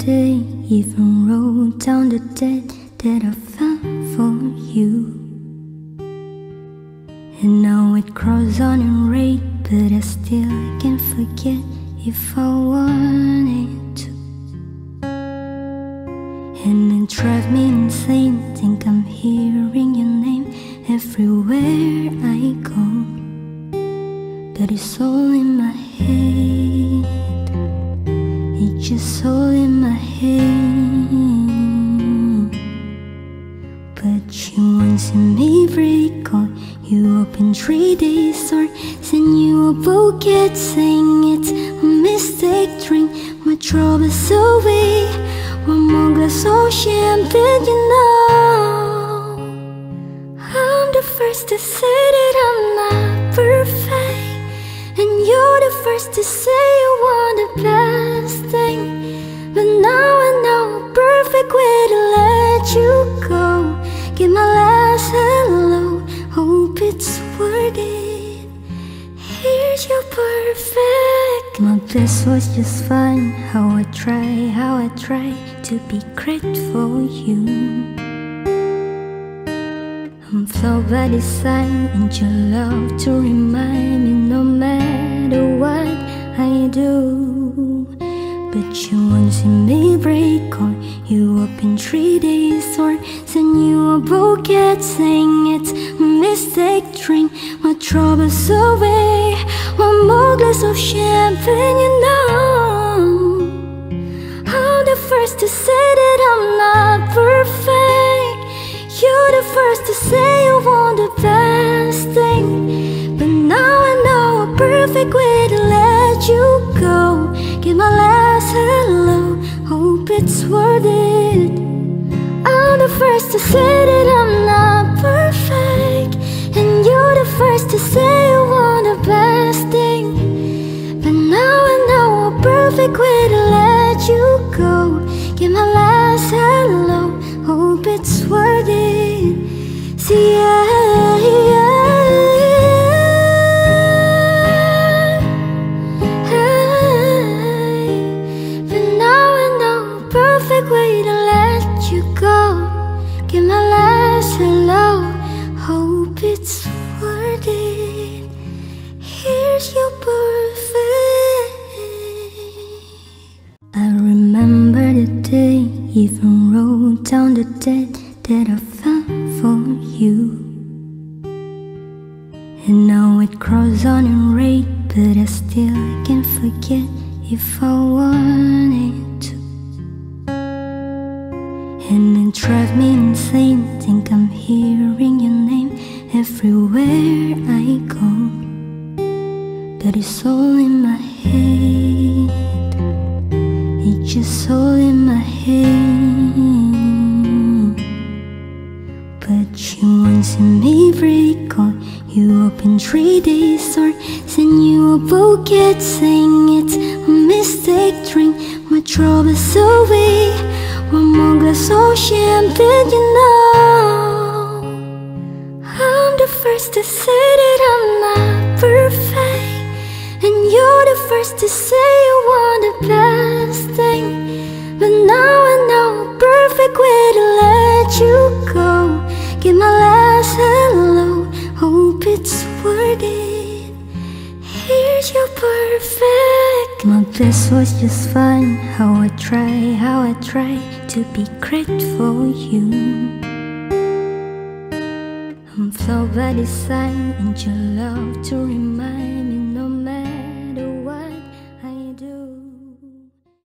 day, even wrote down the date that I fell for you. And now it grows on in rate, but I still can't forget if I wanted to. And it drives me insane, think I'm hearing your name everywhere I go. But it's all in my head, it's just all in my head. But you won't see me break or you open 3 days or send you a bouquet saying it's a mistake. Drink my troubles away, one more glass of champagne. You know I'm the first to say that I'm not perfect, and you're the first to say you want the best thing. But now I know a perfect way to let you go. Give my last hello, hope it's worth it. Here's your perfect. My best was just fine. How I try to be great for you. I'm flawed by design, and your love to remind me no matter what I do. But you won't see me break or you up in 3 days or send you a bouquet saying it's a mistake. Drink my troubles away, one more glass of champagne. You know I'm the first to say that I'm not perfect. You're the first to say you want the best thing. But now I know a perfect way to let you go. Give my last hello, hope it's worth it. I'm the first to say that I'm not perfect, and you're the first to say you want the best thing. But now I know a perfect way to let you go. Give my last hello, hope it's worth it. See, but now I know a perfect way to let you go. Give my last hello, hope it's worth it. Here's your perfect. I remember the day, even wrote down the date that I fell for you. And now it grows on in rate, but I still can't forget if I wanted to. And it drives me insane, think I'm hearing your name everywhere I go. But it's all in my head, it's just all in my head. But you won't see me break or you up in 3 days or send you a bouquet saying it's a mistake. Drink my troubles away, one more glass of champagne. You know I'm the first to say that I'm not perfect, and you're the first to say you want the best thing. But now I know a perfect way to let you go. Give my last hello, hope it's worth it. Here's your perfect. My best was just fine. How I try to be great for you. I'm flawed by design, and your love to remind me